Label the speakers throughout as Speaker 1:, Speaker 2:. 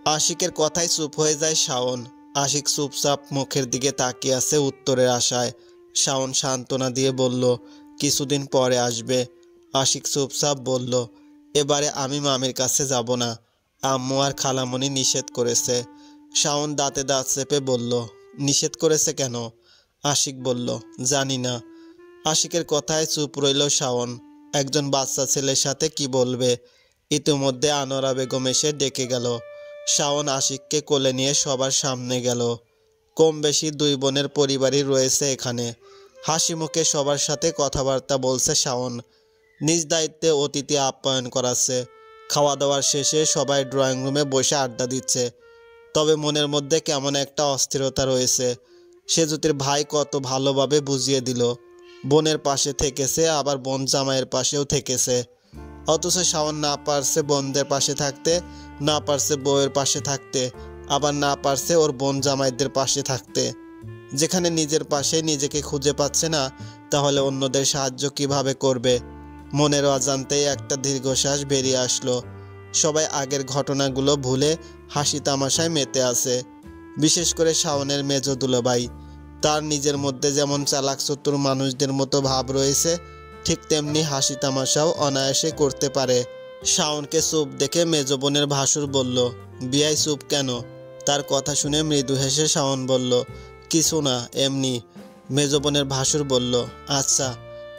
Speaker 1: আশিকের কথায় চুপ হয়ে যায় শাওন। আশিক চুপচাপ মুখের দিকে তাকিয়ে আছে উত্তরের আশায়। শাওন সান্ত্বনা দিয়ে বলল, কিছুদিন পরে আসবে। আশিক চুপচাপ বলল, এবারে আমি মামির কাছে যাব না, আম্মু আর খালামণি নিষেধ করেছে। শাওন দাঁতে দাঁত চেপে বলল, নিষেধ করেছে কেন? আশিক বলল, জানি না। আশিকের কথায় চুপ রইল শাওন। একজন বাচ্চা ছেলের সাথে কি বলবে। ইতিমধ্যে আনোয়ারা বেগম এসে ডেকে গেল। শাওন আশিককে কোলে নিয়ে সবার সামনে গেল। কম বেশি দুই বোনের পরিবারই রয়েছে এখানে। হাসি মুখে সবার সাথে কথাবার্তা বলছে শাওন। নিজ দায়িত্বে অতিথি আপ্যায়ন করাচ্ছে। খাওয়া দাওয়ার শেষে সবাই ড্রয়িং রুমে বসে আড্ডা দিচ্ছে। তবে মনের মধ্যে কেমন একটা অস্থিরতা রয়েছে। সেজুতির ভাই কত ভালোভাবে বুঝিয়ে দিল, বোনের পাশে থেকেছে, আবার বোন জামাইয়ের পাশেও থেকেছে। অথচ শাওন না পারছে বোনদের পাশে থাকতে, না পারছে বউয়ের পাশে থাকতে, আবার না পারছে ওর বোন জামাইদের পাশে থাকতে। যেখানে নিজের পাশে নিজেকে খুঁজে পাচ্ছে না, তাহলে অন্যদের সাহায্য কিভাবে করবে? মনের অজান্তেই একটা দীর্ঘশ্বাস বেরিয়ে আসলো। সবাই আগের ঘটনাগুলো ভুলে হাসি তামাশায় মেতে আছে। বিশেষ করে শাওনের মেজ দুলাভাই। তার নিজের মধ্যে যেমন চালাক চতুর মানুষদের মতো ভাব রয়েছে, ঠিক তেমনি হাসি তামাশাও অনায়াসে করতে পারে। শাওনকে চুপ দেখে মেজ বোনের ভাসুর বলল, বিয়াই চুপ কেন? তার কথা শুনে মৃদু হেসে শাওন বলল, কিছু না, এমনি। মেজ বোনের ভাসুর বলল, আচ্ছা।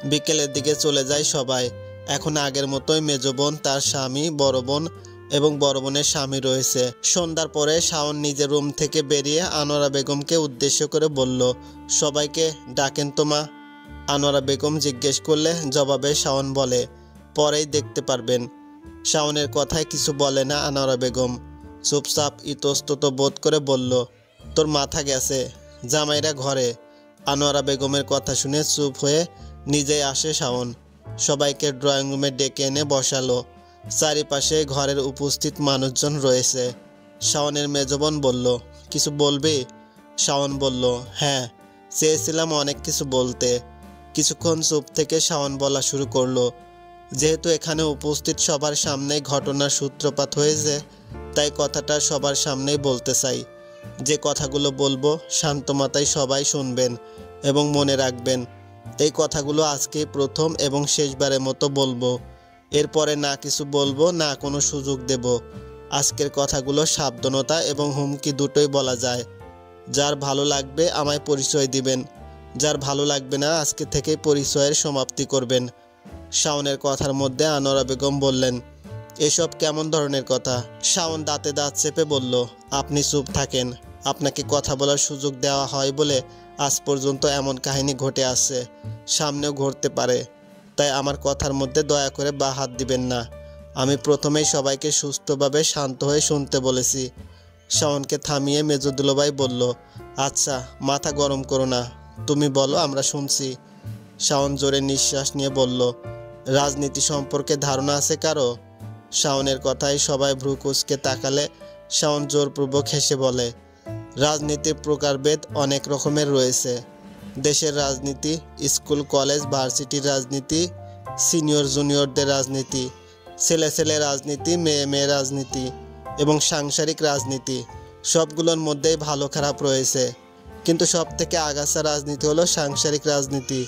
Speaker 1: বিকেলের দিকে চলে যায় সবাই। এখন আগের মতোই মেজ বোন, তার স্বামী, বড় বোন এবং বড় বোনের স্বামী রয়েছে। সন্ধ্যার পরে শাওন নিজের রুম থেকে বেরিয়ে আনোয়ারা বেগমকে উদ্দেশ্য করে বলল, সবাইকে ডাকেন তো মা। আনোয়ারা বেগম জিজ্ঞেস করলে জবাবে শাওন বলে, পরেই দেখতে পারবেন। শাওনের কথায় কিছু বলে না আনোয়ারা বেগম। চুপচাপ ইতস্তত বোধ করে বলল, তোর মাথা গেছে, জামাইরা ঘরে। আনোয়ারা বেগমের কথা শুনে চুপ হয়ে নিজেই আসে শাওন। সবাইকে ড্রয়িং রুমে ডেকে এনে বসালো। চারিপাশে ঘরের উপস্থিত মানুষজন রয়েছে। শাওনের মেজবোন বলল, কিছু বলবি? শাওন বলল, হ্যাঁ, চেয়েছিলাম অনেক কিছু বলতে। কিছুক্ষণ চুপ থেকে শাওন বলা শুরু করলো, যেহেতু এখানে উপস্থিত সবার সামনে ঘটনার সূত্রপাত হয়েছে, তাই কথাটা সবার সামনেই বলতে চাই। যে কথাগুলো বলবো শান্ত মাথায় সবাই শুনবেন এবং মনে রাখবেন। এই কথাগুলো আজকেই প্রথম এবং শেষবারের মতো বলবো। এরপরে না কিছু বলবো, না কোনো সুযোগ দেব। আজকের কথাগুলো সাবধানতা এবং হুমকি দুটোই বলা যায়। যার ভালো লাগবে আমায় পরিচয় দিবেন, যার ভালো লাগবে না আজকে থেকেই পরিচয়ের সমাপ্তি করবেন। শাওনের কথার মধ্যে আনোয়ারা বেগম বললেন, এসব কেমন ধরনের কথা? শাওন দাঁতে দাঁত চেপে বলল, আপনি চুপ থাকেন। আপনাকে কথা বলার সুযোগ দেওয়া হয় বলে আজ পর্যন্ত এমন কাহিনী ঘটে আসছে, সামনেও ঘটতে পারে। তাই আমার কথার মধ্যে দয়া করে বা হাত দিবেন না। আমি প্রথমেই সবাইকে সুস্থভাবে শান্ত হয়ে শুনতে বলেছি। শাওনকে থামিয়ে মেজ দুলাভাই বলল, আচ্ছা, মাথা গরম করো না, তুমি বলো, আমরা শুনছি। শাওন জোরে নিঃশ্বাস নিয়ে বলল, রাজনীতি সম্পর্কে ধারণা আছে কারো? শাওনের কথায় সবাই ভ্রু কুঁচকে তাকালে শাওন জোরপূর্বক হেসে বলে, রাজনীতির প্রকারভেদ অনেক রকমের রয়েছে। দেশের রাজনীতি, স্কুল কলেজ ভার্সিটির রাজনীতি, সিনিয়র জুনিয়রদের রাজনীতি, ছেলে ছেলে রাজনীতি, মেয়ে মেয়ে রাজনীতি এবং সাংসারিক রাজনীতি, সবগুলোর মধ্যেই ভালো খারাপ রয়েছে। কিন্তু সব থেকে আগাছা রাজনীতি হলো সাংসারিক রাজনীতি,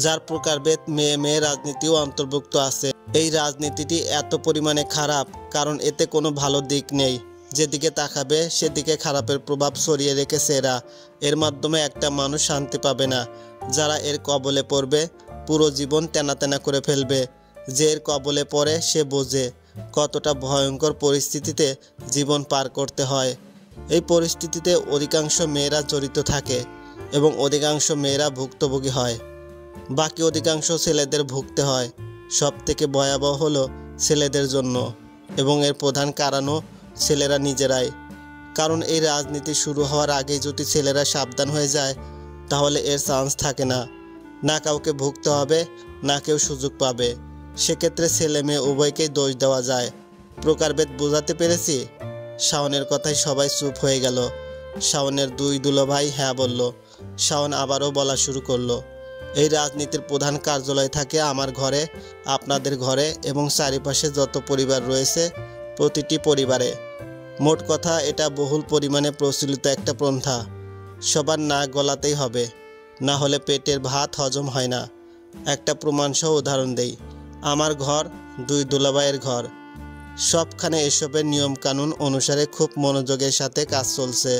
Speaker 1: যার প্রকারভেদ মেয়ে মেয়ে রাজনীতিও অন্তর্ভুক্ত আছে। এই রাজনীতিটি এত পরিমাণে খারাপ কারণ এতে কোনো ভালো দিক নেই। যেদিকে তাকাবে সেদিকে খারাপের প্রভাব ছড়িয়ে রেখেছে এরা। এর মাধ্যমে একটা মানুষ শান্তি পাবে না। যারা এর কবলে পড়বে পুরো জীবন তেনা তেনা করে ফেলবে। যে এর কবলে পড়ে সে বোঝে কতটা ভয়ঙ্কর পরিস্থিতিতে জীবন পার করতে হয়। এই পরিস্থিতিতে অধিকাংশ মেয়েরা জড়িত থাকে এবং অধিকাংশ মেয়েরা ভুক্তভোগী হয়। বাকি অধিকাংশ ছেলেদের ভুগতে হয়। সব থেকে ভয়াবহ হলো ছেলেদের জন্য, এবং এর প্রধান কারণও ছেলেরা নিজেরাই। কারণ এই রাজনীতি শুরু হওয়ার আগেই যদি ছেলেরা সাবধান হয়ে যায়, তাহলে এর চান্স থাকে না। না কাউকে ভুগতে হবে, না কেউ সুযোগ পাবে। সেক্ষেত্রে ছেলে মেয়ে উভয়কেই দোষ দেওয়া যায়। প্রকারভেদ বোঝাতে পেরেছি? শাওনের কথায় সবাই চুপ হয়ে গেল। শাওনের দুই দুলাভাই হ্যাঁ বলল। শাওন আবারও বলা শুরু করলো, এই রাজনীতির প্রধান কার্যালয় থাকে আমার ঘরে, আপনাদের ঘরে এবং চারিপাশে যত পরিবার রয়েছে প্রতিটি পরিবারে। মোট কথা এটা বহুল পরিমাণে প্রচলিত একটা প্রথা। সবার নাক গলাতেই হবে, না হলে পেটের ভাত হজম হয় না। একটা প্রমাণসহ উদাহরণ দেই। আমার ঘর, দুই দুলাভাইয়ের ঘর, সবখানে এসবের নিয়মকানুন অনুসারে খুব মনোযোগের সাথে কাজ চলছে।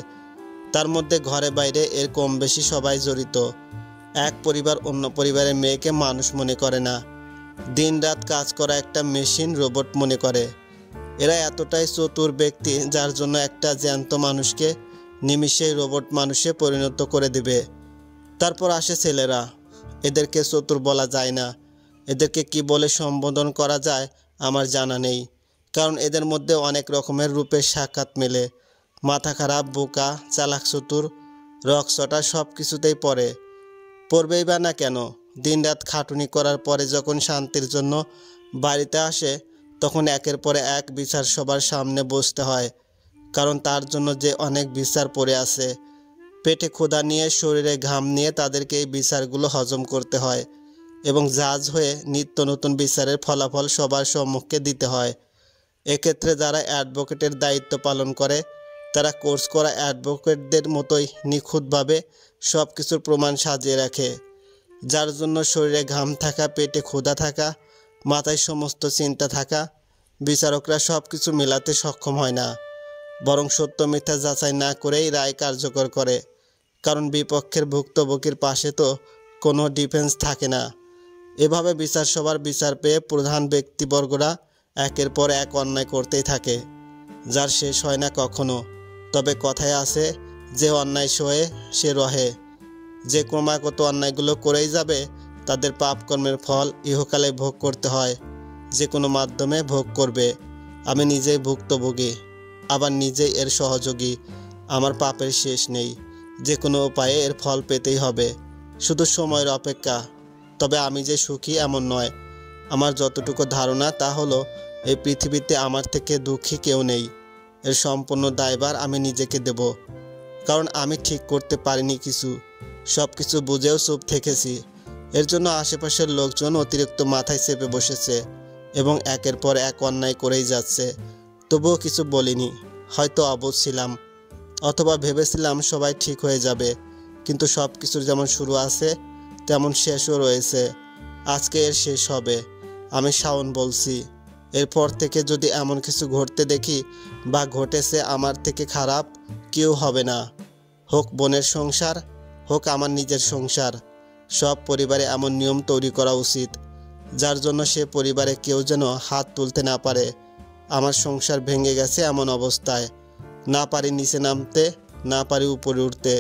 Speaker 1: তার মধ্যে ঘরে বাইরে এর কম বেশি সবাই জড়িত। এক পরিবার অন্য পরিবারের মেয়েকে মানুষ মনে করে না, দিন রাত কাজ করা একটা মেশিন, রোবট মনে করে। এরা এতটাই চতুর ব্যক্তি যার জন্য একটা জ্যান্ত মানুষকে নিমিষেই রোবট মানুষে পরিণত করে দিবে। তারপর আসে ছেলেরা। এদেরকে চতুর বলা যায় না, এদেরকে কি বলে সম্বোধন করা যায় আমার জানা নেই, কারণ এদের মধ্যে অনেক রকমের রূপের সাক্ষাৎ মেলে। মাথা খারাপ, বোকা, চালাক, চতুর, রকচটা সব কিছুতেই পড়বেই বা না কেন। দিনরাত খাটুনি করার পরে যখন শান্তির জন্য বাড়িতে আসে, তখন একের পরে এক বিচার সবার সামনে বসতে হয়, কারণ তার জন্য যে অনেক বিচার পড়ে আছে। পেটে ক্ষুধা নিয়ে, শরীরে ঘাম নিয়ে তাদেরকে এই বিচারগুলো হজম করতে হয় এবং জাজ হয়ে নিত্য নতুন বিচারের ফলাফল সবার সম্মুখে দিতে হয়। এক্ষেত্রে যারা অ্যাডভোকেটের দায়িত্ব পালন করে, তারা কোর্স করা অ্যাডভোকেটদের মতোই নিখুঁতভাবে সব কিছুর প্রমাণ সাজিয়ে রাখে, যার জন্য শরীরে ঘাম থাকা, পেটে ক্ষুধা থাকা, মাথায় সমস্ত চিন্তা থাকা বিচারকরা সব কিছু মেলাতে সক্ষম হয় না, বরং সত্য মিথ্যা যাচাই না করেই রায় কার্যকর করে। কারণ বিপক্ষের ভুক্তভোগীর পাশে তো কোনো ডিফেন্স থাকে না। এভাবে বিচার সবার বিচার পেয়ে প্রধান ব্যক্তিবর্গরা একের পর এক অন্যায় করতেই থাকে, যার শেষ হয় না কখনো। তবে কথায় আছে, যে অন্যায় সয়ে সে রহে। যে ক্রমাগত অন্যায়গুলো করেই যাবে, তাদের পাপকর্মের ফল ইহকালে ভোগ করতে হয়, যে কোনো মাধ্যমে ভোগ করবে। আমি নিজেই ভুক্তভোগী, আবার নিজেই এর সহযোগী। আমার পাপের শেষ নেই, যে কোনো উপায়ে এর ফল পেতেই হবে, শুধু সময়ের অপেক্ষা। তবে আমি যে সুখী এমন নয়। আমার যতটুকু ধারণা তা হলো, এই পৃথিবীতে আমার থেকে দুঃখী কেউ নেই। এর সম্পূর্ণ দায়ভার আমি নিজেকে দেব, কারণ আমি ঠিক করতে পারিনি কিছু, সব কিছু বুঝেও চুপ থেকেছি। এর জন্য আশেপাশের লোকজন অতিরিক্ত মাথায় চেপে বসেছে এবং একের পর এক অন্যায় করেই যাচ্ছে। তবুও কিছু বলিনি। হয়তো অবুঝ ছিলাম, অথবা ভেবেছিলাম সবাই ঠিক হয়ে যাবে। কিন্তু সব কিছুর যেমন শুরু আছে, তেমন শেষও রয়েছে। আজকে এর শেষ হবে। আমি শাওন বলছি। এরপর থেকে যদি এমন কিছু ঘটতে দেখি বা ঘটেছে, আমার থেকে খারাপ কেউ হবে না। হোক বোনের সংসার, হোক আমার নিজের সংসার, সব পরিবারে এমন নিয়ম তৈরি করা উচিত, যার জন্য সে পরিবারে কেউ যেন হাত তুলতে না পারে। আমার সংসার ভেঙে গেছে এমন অবস্থায়, না পারি নিচে নামতে, না পারি উপরে উঠতে।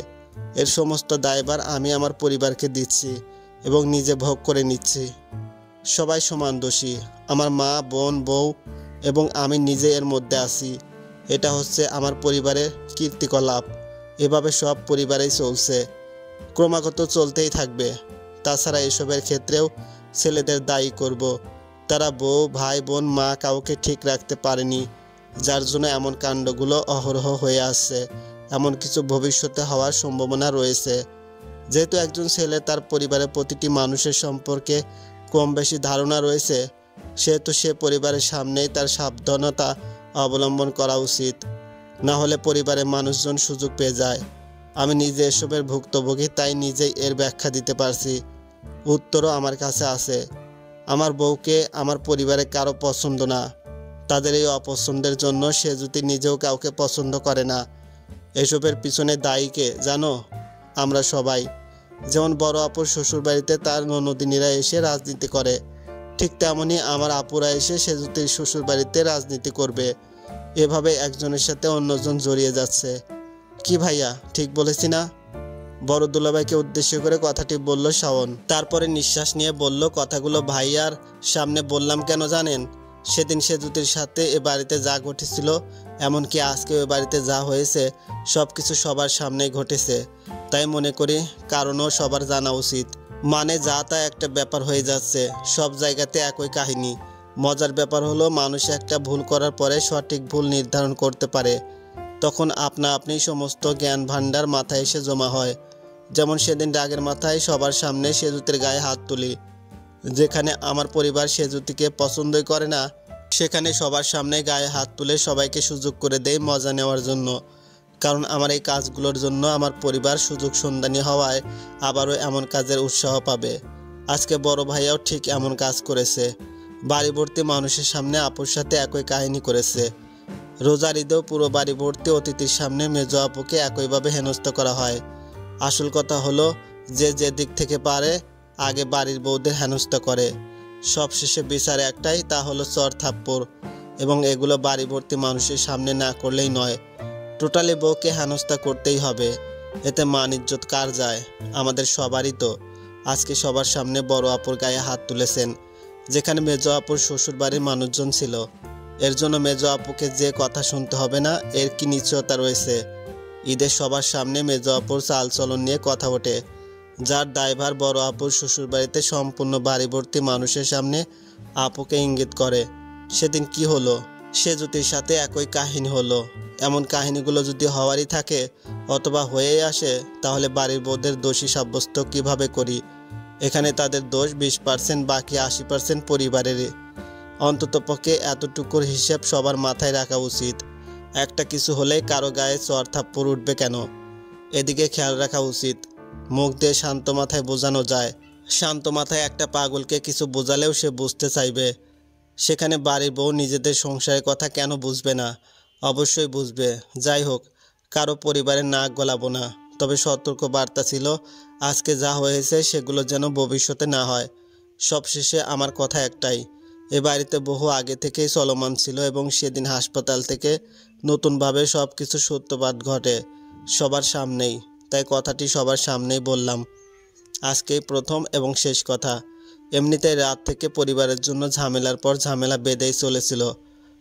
Speaker 1: এর সমস্ত দায়ভার আমি আমার পরিবারকে দিচ্ছি এবং নিজে ভোগ করে নিচ্ছি। সবাই সমান দোষী। আমার মা, বোন, বউ এবং আমি নিজে এর মধ্যে আছি। এটা হচ্ছে আমার পরিবারের কীর্তিকলাপ। এভাবে সব পরিবারেই চলছে, ক্রমাগত চলতেই থাকবে। তাছাড়া এসবের ক্ষেত্রেও ছেলেদের দায়ী করব। তারা বউ, ভাই, বোন, মা কাউকে ঠিক রাখতে পারেনি, যার জন্য এমন কাণ্ডগুলো অহরহ হয়ে আসছে। এমন কিছু ভবিষ্যতে হওয়ার সম্ভাবনা রয়েছে। যেহেতু একজন ছেলে তার পরিবারের প্রতিটি মানুষের সম্পর্কে কম বেশি ধারণা রয়েছে, সেহেতু সে পরিবারের সামনেই তার সাবধানতা অবলম্বন করা উচিত, না হলে পরিবারের মানুষজন সুযোগ পেয়ে যায়। আমি নিজে এসবের ভুক্তভোগী, তাই নিজেই এর ব্যাখ্যা দিতে পারছি। উত্তরও আমার কাছে আছে। আমার বউকে আমার পরিবারে কারো পছন্দ না। তাদের এই অপছন্দের জন্য সে যদি নিজেও কাউকে পছন্দ করে না। এসবের পিছনে দায়ী কে জানো? আমরা সবাই। যেমন বড় আপুর শ্বশুরবাড়িতে তার ননদিনীরা এসে রাজনীতি করে, ঠিক তেমনই আমার আপুরা এসে সেজুতির শ্বশুরবাড়িতে রাজনীতি করবে। এভাবে একজনের সাথে অন্যজন জড়িয়ে যাচ্ছে। কি ভাইয়া, ঠিক বলেছি না? বড় দুলাভাইকে উদ্দেশ্য করে কথাটি বলল শাওন। তারপরে নিঃশ্বাস নিয়ে বলল, কথাগুলো ভাইয়ার সামনে বললাম কেন জানেন? সেদিন সেজুতির সাথে এ বাড়িতে যা ঘটেছিল, এমনকি আজকে ওই বাড়িতে যা হয়েছে, সব কিছু সবার সামনেই ঘটেছে। তাই মনে করি কারণও সবার জানা উচিত। মানে যা তা একটা ব্যাপার হয়ে যাচ্ছে, সব জায়গাতে একই কাহিনী। মজার ব্যাপার হলো, মানুষ একটা ভুল করার পরে সঠিক ভুল নির্ধারণ করতে পারে, তখন আপনা আপনি সমস্ত জ্ঞান ভাণ্ডার মাথায় এসে জমা হয়। যেমন সেদিন রাগের মাথায় সবার সামনে সেজুতির গায়ে হাত তুলি, যেখানে আমার পরিবার সেজুতিকে পছন্দই করে না, সেখানে সবার সামনে গায়ে হাত তুলে সবাইকে সুযোগ করে দেই মজা নেওয়ার জন্য। কারণ আমার এই কাজগুলোর জন্য আমার পরিবার সুযোগ সন্ধানী হওয়ায় আবারও এমন কাজের উৎসাহ পাবে। আজকে বড় ভাইয়াও ঠিক এমন কাজ করেছে। বাড়ি ভর্তি মানুষের সামনে আপুর সাথে একই কাহিনী করেছে। রোজার ঈদেও পুরো বাড়ি ভর্তি অতিথির সামনে মেজো আপুকে একইভাবে হেনস্থা করা হয়। আসল কথা হলো যে দিক থেকে পারে আগে বাড়ির বউদের হেনস্থা করে। সবশেষে বিচার একটাই, তা হলো চর থাপ্পড়। এবং এগুলো বাড়ি ভর্তি মানুষের সামনে না করলেই নয়, টোটালি বউকে হেনস্থা করতেই হবে। এতে মান ইজ্জত কার যায়? আমাদের সবারই তো। আজকে সবার সামনে বড় আপুর গায়ে হাত তুলেছেন, যেখানে মেজো আপুর শ্বশুর বাড়ির মানুষজন ছিল। এর জন্য মেজো আপুকে যে কথা শুনতে হবে না, এর কি নিশ্চয়তা রয়েছে? ঈদের সবার সামনে মেজো আপুর চালচলন নিয়ে কথা ওঠে, যার দায়ভার বড় আপুর শ্বশুরবাড়িতে সম্পূর্ণ বাড়ি ভর্তি মানুষের সামনে আপুকে ইঙ্গিত করে। সেদিন কি হলো? সেজুতির সাথে একই কাহিনী হলো। এমন কাহিনীগুলো যদি হওয়ারই থাকে অথবা হয়েই আসে, তাহলে বাড়ির বউদের দোষী সাব্যস্ত কিভাবে করি? এখানে তাদের দোষ 20%, বাকি 80% পরিবারেরই। অন্ততপক্ষে এতটুকুর হিসেব সবার মাথায় রাখা উচিত। একটা কিছু হলে কারো গায়ে চর থাপ্পড় উঠবে কেন, এদিকে খেয়াল রাখা উচিত। মুখ দিয়ে শান্ত মাথায় বোঝানো যায়। শান্ত মাথায় একটা পাগলকে কিছু বোঝালেও সে বুঝতে চাইবে। সেখানে বাড়ির বউ নিজেদের সংসারের কথা কেন বুঝবে না? অবশ্যই বুঝবে। যাই হোক, কারো পরিবারে নাক গলাবো না। তবে সতর্ক বার্তা ছিল, আজকে যা হয়েছে সেগুলো যেন ভবিষ্যতে না হয়। সবশেষে আমার কথা একটাই, এ বাড়িতে বহু আগে থেকেই চলমান ছিল এবং সেদিন হাসপাতাল থেকে নতুনভাবে সব কিছু সূত্রপাত ঘটে সবার সামনেই। তাই কথাটি সবার সামনেই বললাম। আজকেই প্রথম এবং শেষ কথা। এমনিতেই রাত থেকে পরিবারের জন্য ঝামেলার পর ঝামেলা বেঁধেই চলেছিল।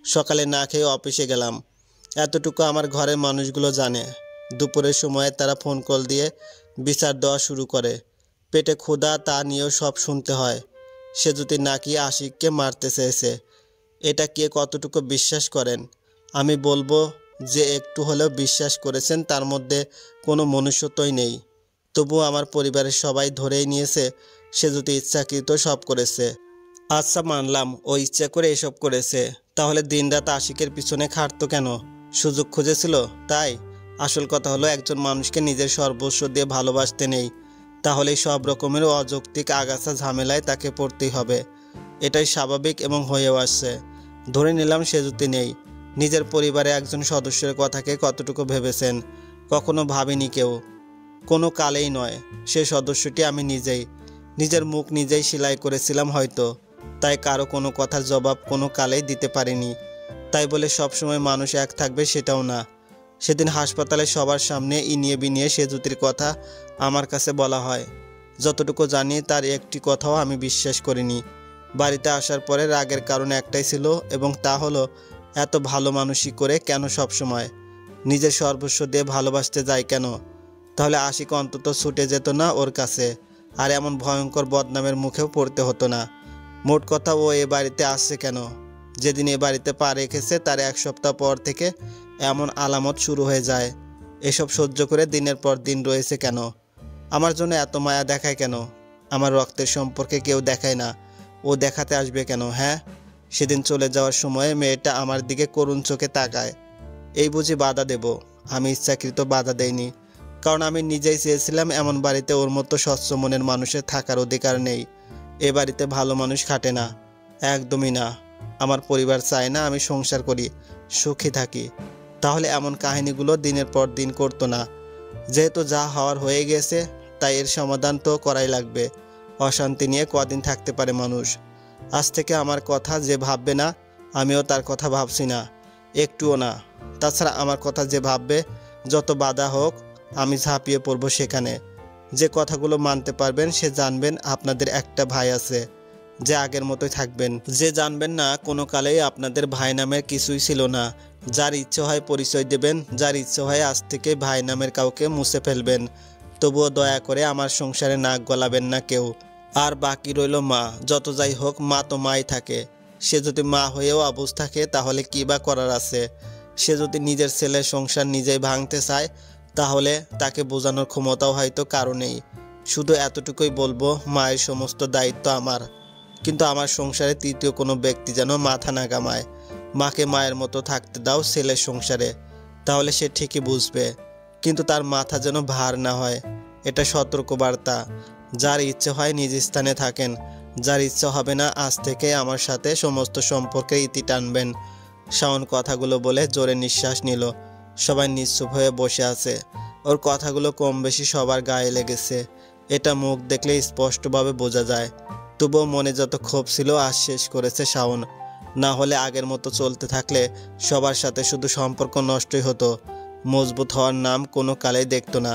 Speaker 1: সকালে না খেয়ে অফিসে গেলাম, এতটুকু আমার ঘরের মানুষগুলো জানে। দুপুরের সময় তারা ফোন কল দিয়ে বিচার দেওয়া শুরু করে। পেটে ক্ষুধা, তা নিয়েও সব শুনতে হয়। সে যদি নাকি আশিককে মারতে চেয়েছে। এটা কে কতটুকু বিশ্বাস করেন? আমি বলবো যে একটু হলেও বিশ্বাস করেছেন তার মধ্যে কোনো মনুষ্যত্বই নেই। তবুও আমার পরিবারের সবাই ধরেই নিয়েছে সে যদি ইচ্ছাকৃত সব করেছে। আচ্ছা মানলাম ও ইচ্ছা করে এসব করেছে, তাহলে দিনরাত আশিকের পিছনে খাটতো কেন? সুযোগ খুঁজেছিল তাই? আসল কথা হলো একজন মানুষকে নিজের সর্বস্ব দিয়ে ভালোবাসতে নেই, তাহলেই সব রকমের অযৌক্তিক আগাছা ঝামেলায় তাকে পড়তেই হবে। এটাই স্বাভাবিক এবং হয়েও আসছে। ধরে নিলাম সে যদি নেই, নিজের পরিবারে একজন সদস্যের কথাকে কতটুকু ভেবেছেন? কখনো ভাবিনি কেউ, কোনো কালেই নয়। সে সদস্যটি আমি নিজেই। নিজের মুখ নিজেই সেলাই করেছিলাম হয়তো, তাই কারো কোনো কথার জবাব কোনো কালেই দিতে পারিনি। তাই বলে সবসময় মানুষ এক থাকবে সেটাও না। সেদিন হাসপাতালে সবার সামনে ইনিয়ে বিনিয়ে সেজুতির কথা আমার কাছে বলা হয়। যতটুকু জানি তার একটি কথাও আমি বিশ্বাস করিনি। বাড়িতে আসার পরে রাগের কারণ একটাই ছিল, এবং তা হলো এত ভালো মানুষই করে কেন সবসময় নিজের সর্বস্ব দিয়ে ভালোবাসতে যায় কেন? তাহলে আশিক অন্তত ছুটে যেত না ওর কাছে, আর এমন ভয়ঙ্কর বদনামের মুখেও পড়তে হতো না। মোট কথা, ও এ বাড়িতে আসছে কেন? যেদিন এ বাড়িতে পা রেখেছে তার 1 সপ্তাহ পর থেকে এমন আলামত শুরু হয়ে যায়। এসব সহ্য করে দিনের পর দিন রয়েছে কেন? আমার জন্য এত মায়া দেখায় কেন? আমার রক্তের সম্পর্কে কেউ দেখায় না, ও দেখাতে আসবে কেন? হ্যাঁ, সেদিন চলে যাওয়ার সময় মেয়েটা আমার দিকে করুণ চোখে তাকায়, এই বুঝি বাধা দেব? আমি ইচ্ছাকৃত বাধা দেইনি, কারণ আমি নিজেই চেয়েছিলাম এমন বাড়িতে ওর মতো স্বচ্ছ মনের মানুষের থাকার অধিকার নেই। এ বাড়িতে ভালো মানুষ খাটে না, একদমই না। আমার পরিবার চায় না আমি সংসার করি, সুখী থাকি। তাহলে এমন কাহিনীগুলো দিনের পর দিন করতো না। যেহেতু যা হওয়ার হয়ে গেছে, তাই এর সমাধান তো করাই লাগবে। অশান্তি নিয়ে কদিন থাকতে পারে মানুষ? আজ থেকে আমার কথা যে ভাববে না, আমিও তার কথা ভাবছি না, একটুও না। তাছাড়া আমার কথা যে ভাববে, যত বাধা হোক আমি ঝাঁপিয়ে পড়বো সেখানে। যে কথাগুলো মানতে পারবেন সে জানবেন আপনাদের একটা ভাই আছে, যে আগের মতোই থাকবেন। যে জানবেন না, কোনো কালেই আপনাদের ভাই নামের কিছুই ছিল না। যার ইচ্ছে হয় পরিচয় দেবেন, যার ইচ্ছে হয় আজ থেকে ভাই নামের কাউকে মুছে ফেলবেন। তবুও দয়া করে আমার সংসারে নাক গলাবেন না কেউ। আর বাকি রইল মা। যত যাই হোক, মা তো মাই থাকে। সে যদি মা হয়েও অবুঝ থাকে তাহলে কী বা করার আছে? সে যদি নিজের ছেলের সংসার নিজেই ভাঙতে চায়, তাহলে তাকে বোঝানোর ক্ষমতাও হয়তো কারো নেই। শুধু এতটুকুই বলবো, মায়ের সমস্ত দায়িত্ব আমার। কিন্তু আমার সংসারে তৃতীয় কোনো ব্যক্তি যেন মাথা না কামায়। মাকে মায়ের মতো থাকতে দাও ছেলের সংসারে, তাহলে সে ঠিকই বুঝবে, কিন্তু তার মাথা যেন ভার না হয়। এটা সতর্কবার্তা। যার ইচ্ছে হয় নিজ স্থানে থাকেন, যার ইচ্ছা হবে না আজ থেকে আমার সাথে সমস্ত সম্পর্কে ইতি টানবেন। শাওন কথাগুলো বলে জোরে নিঃশ্বাস নিল। সবাই নিশ্চুপ হয়ে বসে আছে। ওর কথাগুলো কম বেশি সবার গায়ে লেগেছে, এটা মুখ দেখলে স্পষ্টভাবে বোঝা যায়। তবুও মনে যত ক্ষোভ ছিল আজ শেষ করেছে শাওন। না হলে আগের মতো চলতে থাকলে সবার সাথে শুধু সম্পর্ক নষ্টই হতো, মজবুত হওয়ার নাম কোনো কালেই দেখতো না।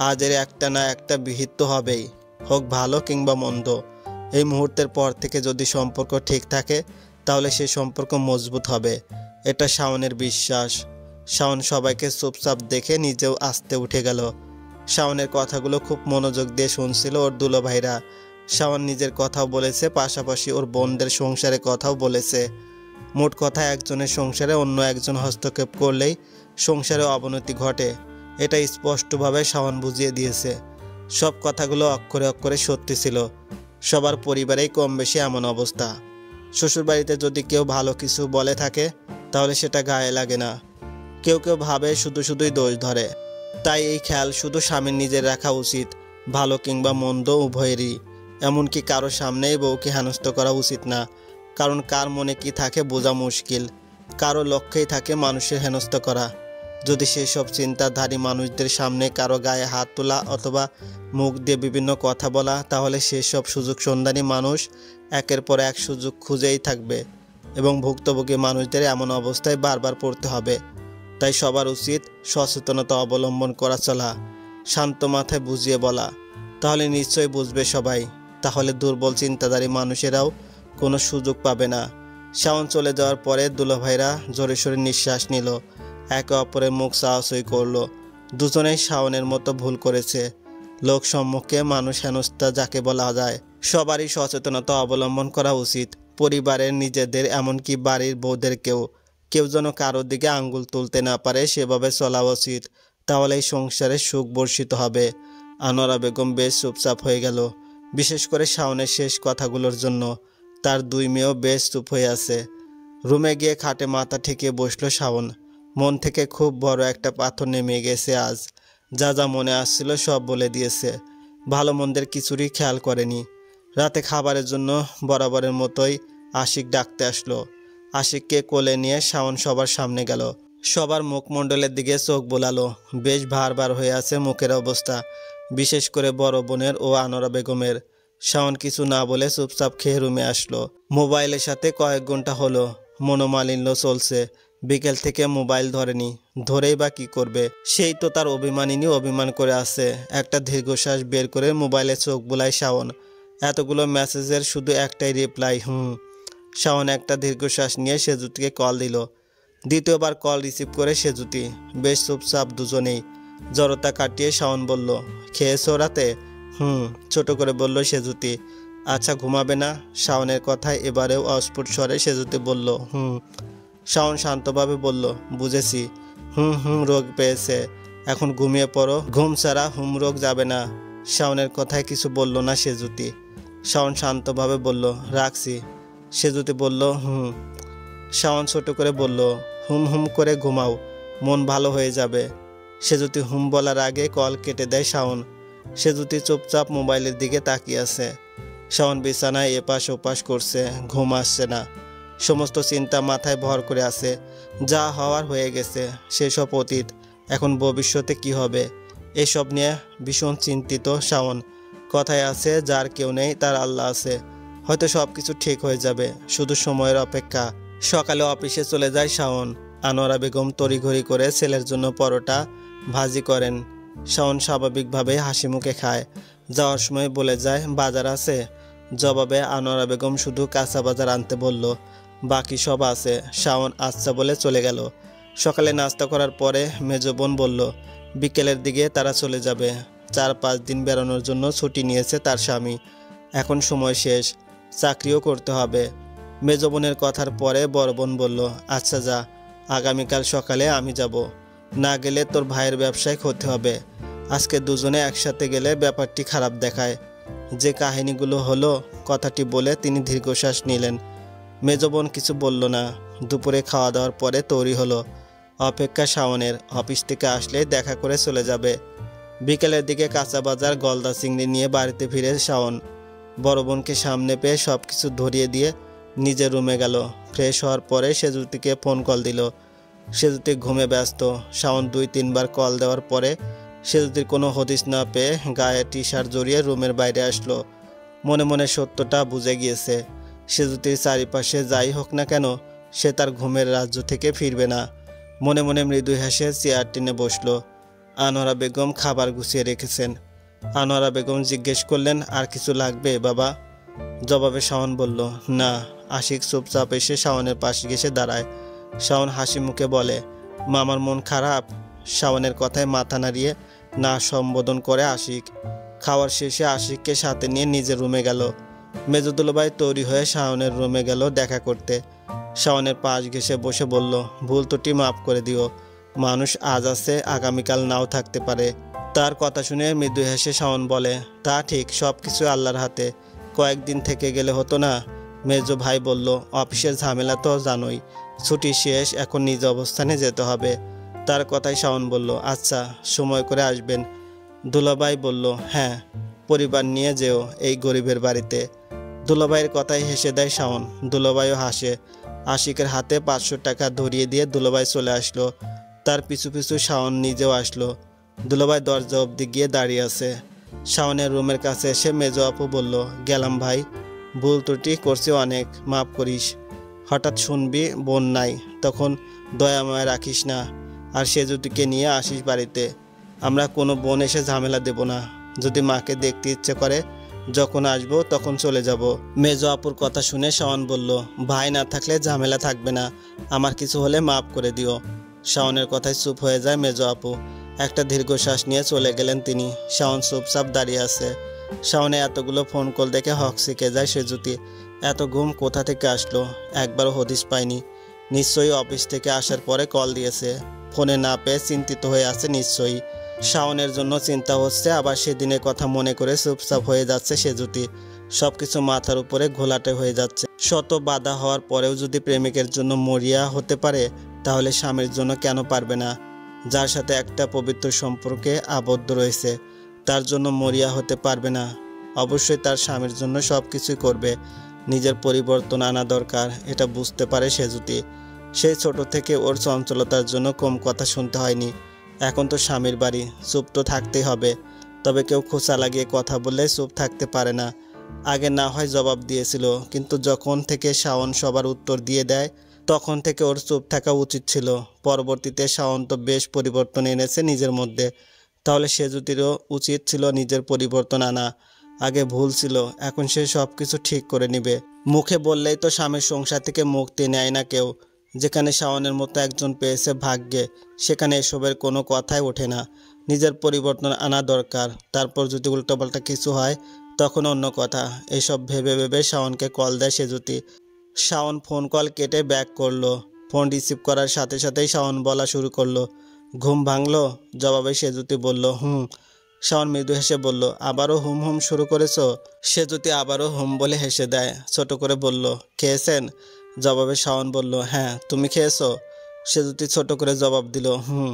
Speaker 1: আজ এর একটা না একটা বিহিত তো হবেই, হোক ভালো কিংবা মন্দ। এই মুহূর্তের পর থেকে যদি সম্পর্ক ঠিক থাকে তাহলে সেই সম্পর্ক মজবুত হবে, এটা শাওনের বিশ্বাস। শাওন সবাইকে চুপচাপ দেখে নিজেও আস্তে উঠে গেল। শাওনের কথাগুলো খুব মনোযোগ দিয়ে শুনছিল ওর দুলোভাইরা। শাওন নিজের কথাও বলেছে, পাশাপাশি ওর বোনদের সংসারের কথাও বলেছে। মোট কথা একজনের সংসারে অন্য একজন হস্তক্ষেপ করলেই সংসারে অবনতি ঘটে, এটা স্পষ্টভাবে শাওন বুঝিয়ে দিয়েছে। সব কথাগুলো অক্ষরে অক্ষরে সত্যি ছিল। সবার পরিবারেই কম বেশি এমন অবস্থা। শ্বশুরবাড়িতে যদি কেউ ভালো কিছু বলে থাকে তাহলে সেটা গায়ে লাগে না, কেউ কেউ ভাবে শুধু শুধুই দোষ ধরে। তাই এই খেয়াল শুধু স্বামীর নিজের রাখা উচিত, ভালো কিংবা মন্দ উভয়েরই। এমনকি কারো সামনেই বউকে হেনস্থ করা উচিত না, কারণ কার মনে কি থাকে বোঝা মুশকিল। কারো লক্ষ্যেই থাকে মানুষের হেনস্থা করা। যদি সেসব চিন্তাধারী মানুষদের সামনে কারো গায়ে হাত তোলা অথবা মুখ দিয়ে বিভিন্ন কথা বলা, তাহলে সেসব সুযোগ সন্ধানী মানুষ একের পর এক সুযোগ খুঁজেই থাকবে এবং ভুক্তভোগী মানুষদের এমন অবস্থায় বারবার পড়তে হবে। তাই সবার উচিত সচেতনতা অবলম্বন করা, চলা, শান্ত মাথায় বুঝিয়ে বলা, তাহলে নিশ্চয়ই বুঝবে সবাই। তাহলে দুর্বল চিন্তাধারী মানুষেরাও কোনো সুযোগ পাবে না। শাওন চলে যাওয়ার পরে দুলোভাইরা জোরে সোরে নিঃশ্বাস নিল, একে অপরের মুখ চাওয়াচুই করলো। দুজনেই শাওনের মতো ভুল করেছে। লোক সম্মুখে মানুষ হেনস্থা যাকে বলা যায়। সবারই সচেতনতা অবলম্বন করা উচিত, পরিবারের, নিজেদের, এমনকি বাড়ির বউদেরকেও। কেউ যেন কারোর দিকে আঙ্গুল তুলতে না পারে সেভাবে চলা উচিত, তাহলেই সংসারে সুখ বর্ষিত হবে। আনোয়ারা বেগম বেশ চুপচাপ হয়ে গেল, বিশেষ করে শাওনের শেষ কথাগুলোর জন্য। তার দুই মেয়েও বেশ চুপ হয়ে আছে। রুমে গিয়ে খাটে মাথা ঠেকিয়ে বসলো শাওন। মন থেকে খুব বড় একটা পাথর নেমে গেছে আজ। যা যা মনে আসছিল সব বলে দিয়েছে, ভালো মন্দের কিছুরই খেয়াল করেনি। রাতে খাবারের জন্য বরাবরের মতোই আশিক ডাকতে আসলো। আশিককে কোলে নিয়ে শাওন সবার সামনে গেল। সবার মুখমণ্ডলের দিকে চোখ বোলালো। বেশ ভার ভার হয়ে আছে মুখের অবস্থা, বিশেষ করে বড় বোনের ও আনোয়ারা বেগমের। শাওন কিছু না বলে চুপচাপ খেয়ে রুমে আসলো। মোবাইলের সাথে কয়েক ঘন্টা হলো মনোমালিন্য চলছে। বিকেল থেকে মোবাইল ধরেনি, ধরেই বা কি করবে? সেই তো তার অভিমানিনী অভিমান করে আছে। একটা দীর্ঘশ্বাস বের করে মোবাইলে চোখ বোলায় শাওন। এতগুলো মেসেজের শুধু একটাই রিপ্লাই, শাওন একটা দীর্ঘশ্বাস নিয়ে সেজুতিকে কল দিল। দ্বিতীয়বার কল রিসিভ করে সেজুতি। বেশ চুপচাপ দুজনেই। জড়তা কাটিয়ে শাওন বলল, খেয়েছো রাতে? ছোট করে বলল সেজুতি। আচ্ছা, ঘুমাবে না? শাওনের কথায় এবারেও অস্ফুট স্বরে সেজুতি বলল, শাওন শান্তভাবে বলল, বুঝেছি। রোগ পেয়েছে, এখন ঘুমিয়ে পড়ো। ঘুম ছাড়া রোগ যাবে না। শাওনের কথায় কিছু বলল না সেজুতি। শাওন শান্তভাবে বলল, রাখছি। সেজুতি বলল, শাওন ছোট করে বলল, হুম করে ঘুমাও, মন ভালো হয়ে যাবে। সেজুতি বলার আগে কল কেটে দেয় শাওন। সেজুতি চুপচাপ মোবাইলের দিকে তাকিয়ে আছে। শাওন বিছানায় এপাশ ওপাশ করছে, ঘুম আসছে না। সমস্ত চিন্তা মাথায় ভর করে আছে। যা হওয়ার হয়ে গেছে, সেসব অতীত। এখন ভবিষ্যতে কি হবে এসব নিয়ে ভীষণ চিন্তিত শাওন। কথায় আছে, যার কেউ নেই তার আল্লাহ আছে। হয়তো সব কিছু ঠিক হয়ে যাবে, শুধু সময়ের অপেক্ষা। সকালে অফিসে চলে যায় শাওন। আনোয়ারা বেগম তড়িঘড়ি করে ছেলের জন্য পরোটা ভাজি করেন। শাওন স্বাভাবিকভাবে হাসি মুখে খায়। যাওয়ার সময় বলে যায়, বাজার আছে? জবাবে আনোয়ারা বেগম শুধু কাঁচা বাজার আনতে বলল, বাকি সব আছে। শাওন আচ্ছা বলে চলে গেল। সকালে নাস্তা করার পরে মেজো বোন বলল, বিকেলের দিকে তারা চলে যাবে। 4-5 দিন বেড়ানোর জন্য ছুটি নিয়েছে তার স্বামী। এখন সময় শেষ, চাকরিও করতে হবে। মেজো বোনের কথার পরে বড় বোন বলল, আচ্ছা যা, আগামীকাল সকালে আমি যাব। না গেলে তোর ভাইয়ের ব্যবসায় ক্ষতি হবে। আজকে দুজনে একসাথে গেলে ব্যাপারটি খারাপ দেখায়। যে কাহিনীগুলো হলো কথাটি বলে তিনি দীর্ঘশ্বাস নিলেন। মেজ বোন কিছু বলল না। দুপুরে খাওয়া দাওয়ার পরে তৈরি হলো। অপেক্ষা শাওনের, অফিস থেকে আসলে দেখা করে চলে যাবে। বিকেলের দিকে কাঁচা বাজার গলদা চিংড়ি নিয়ে বাড়িতে ফিরে শাওন বড় বোনকে সামনে পেয়ে সব কিছু ধরিয়ে দিয়ে নিজের রুমে গেল। ফ্রেশ হওয়ার পরে সেজুতিকে ফোন কল দিল। সেজুতি ঘুমে ব্যস্ত। শাওন 2-3 বার কল দেওয়ার পরে সেজুতির কোনো হদিস না পেয়ে গায়ে টি শার্ট জড়িয়ে রুমের বাইরে আসলো। মনে মনে সত্যটা বুঝে গিয়েছে, সেজুতির চারিপাশে যাই হোক না কেন সে তার ঘুমের রাজ্য থেকে ফিরবে না। মনে মনে মৃদু হেসে চেয়ার টেনে বসলো। আনোয়ারা বেগম খাবার গুছিয়ে রেখেছেন। আনোয়ারা বেগম জিজ্ঞেস করলেন, আর কিছু লাগবে বাবা? জবাবে শাওন বলল, না। আশিক চুপচাপ এসে শাওনের পাশে ঘেসে দাঁড়ায়। শাওন হাসি মুখে বলে, মামার মন খারাপ? শাওনের কথায় মাথা নাড়িয়ে না সম্বোধন করে আশিক। খাওয়ার শেষে আশিককে সাথে নিয়ে নিজের রুমে গেল। মেজদুলভাই তৈরি হয়ে শাওনের রুমে গেল দেখা করতে। শাওনের পাশ ঘেসে বসে বলল, ভুল ত্রুটি মাফ করে দিও। মানুষ আজ আছে, আগামীকাল নাও থাকতে পারে। তার কথা শুনে মৃদু হেসে শাওন বলে, তা ঠিক, সব কিছু আল্লাহর হাতে। কয়েকদিন থেকে গেলে হতো না? মেজো ভাই বলল, অফিসের ঝামেলা তো জানোই, ছুটি শেষ, এখন নিজ অবস্থানে যেতে হবে। তার কথাই শাওন বলল, আচ্ছা, সময় করে আসবেন। দুলাভাই বলল, হ্যাঁ, পরিবার নিয়ে যেও এই গরিবের বাড়িতে। দুলাভাইয়ের কথাই হেসে দেয় শাওন। দুলাভাইও হাসে। আশিকের হাতে 500 টাকা ধরিয়ে দিয়ে দুলাভাই চলে আসলো। তার পিছু পিছু শাওন নিজেও আসলো। দুলাভাই দরজা অবধি গিয়ে দাঁড়িয়ে আছে। শাওনের রুমের কাছে এসে মেজো আপু বলল, গেলাম ভাই, ভুল ত্রুটি করছি অনেক, মাফ করিস। হঠাৎ শুনবি বোন নাই, তখন দয়াময় রাখিস না। আর সেজুতিকে নিয়ে আসিস বাড়িতে। আমরা কোনো বোন এসে ঝামেলা দেব না। যদি মাকে দেখতে ইচ্ছে করে যখন আসবো তখন চলে যাব। মেজো আপুর কথা শুনে শাওন বলল, ভাই না থাকলে ঝামেলা থাকবে না, আমার কিছু হলে মাফ করে দিও। শাওনের কথায় চুপ হয়ে যায় মেজো আপু। একটা দীর্ঘশ্বাস নিয়ে চলে গেলেন তিনি। শাওন চুপচাপ দাঁড়িয়ে আছে। শাওনে এতগুলো ফোন কল দেখে হক শিখে যায় সেজুতি। এত ঘুম কোথা থেকে আসলো? একবারও হদিস পায়নি। নিশ্চয়ই অফিস থেকে আসার পরে কল দিয়েছে। ফোনে না পেয়ে চিন্তিত হয়ে আছে নিশ্চয়ই। শাওনের জন্য চিন্তা হচ্ছে, আবার সেদিনের কথা মনে করে চুপচাপ হয়ে যাচ্ছে সেজুতি। সবকিছু মাথার উপরে ঘোলাটে হয়ে যাচ্ছে। শত বাধা হওয়ার পরেও যদি প্রেমিকের জন্য মরিয়া হতে পারে, তাহলে স্বামীর জন্য কেন পারবে না? যার সাথে একটা পবিত্র সম্পর্কে আবদ্ধ রয়েছে, তার জন্য মরিয়া হতে পারবে না? অবশ্যই তার স্বামীর জন্য সব কিছুই করবে। নিজের পরিবর্তন আনা দরকার, এটা বুঝতে পারে সেজুতি। সেই ছোট থেকে ওর চঞ্চলতার জন্য কম কথা শুনতে হয়নি। এখন তো স্বামীর বাড়ি, চুপ তো থাকতেই হবে। তবে কেউ খোঁচা লাগিয়ে কথা বললে চুপ থাকতে পারে না। আগে না হয় জবাব দিয়েছিল, কিন্তু যখন থেকে শাওন সবার উত্তর দিয়ে দেয়, তখন থেকে ওর চুপ থাকা উচিত ছিল। পরবর্তীতে শাওন তো বেশ পরিবর্তন এনেছে নিজের মধ্যে। তাহলে সেজুতিরও উচিত ছিল নিজের পরিবর্তন আনা। আগে ভুল ছিল, এখন সে সব কিছু ঠিক করে নিবে। মুখে বললেই তো স্বামীর সংসার থেকে মুক্তি নেয় না কেউ। যেখানে শাওনের মতো একজন পেয়েছে ভাগ্যে, সেখানে এসবের কোনো কথাই ওঠে না। নিজের পরিবর্তন আনা দরকার। তারপর যদি উল্টোপাল্টা কিছু হয় তখন অন্য কথা। এসব ভেবে ভেবে শাওনকে কল দেয় সেজুতি। শাওন ফোন কল কেটে ব্যাক করলো। ফোন রিসিভ করার সাথে সাথেই শাওন বলা শুরু করলো, ঘুম ভাঙলো? জবাবে সেজুতি বলল, হুম। শাওন মৃদু হেসে বলল, আবারও হুম হুম শুরু করেছো? সেজুতি আবারও হুম বলে হেসে দেয়। ছোট করে বলল, খেয়েছেন? জবাবে শাওন বলল, হ্যাঁ, তুমি খেয়েছো? সেজুতি ছোট করে জবাব দিল, হুম।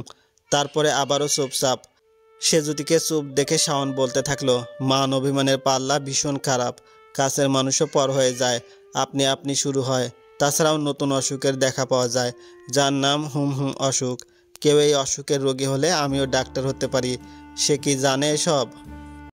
Speaker 1: তারপরে আবারও চুপচাপ। সেজুতিকে চুপ দেখে শাওন বলতে থাকলো, মান অভিমানের পাল্লা ভীষণ খারাপ। কাছের মানুষও পর হয়ে যায়, আপনি আপনি শুরু হয়। তাছাড়াও নতুন অসুখের দেখা পাওয়া যায়, যার নাম হুম হুম অসুখ। কেউ এই অসুখের রোগী হলে আমিও ডাক্তার হতে পারি। সে কি জানে এসব?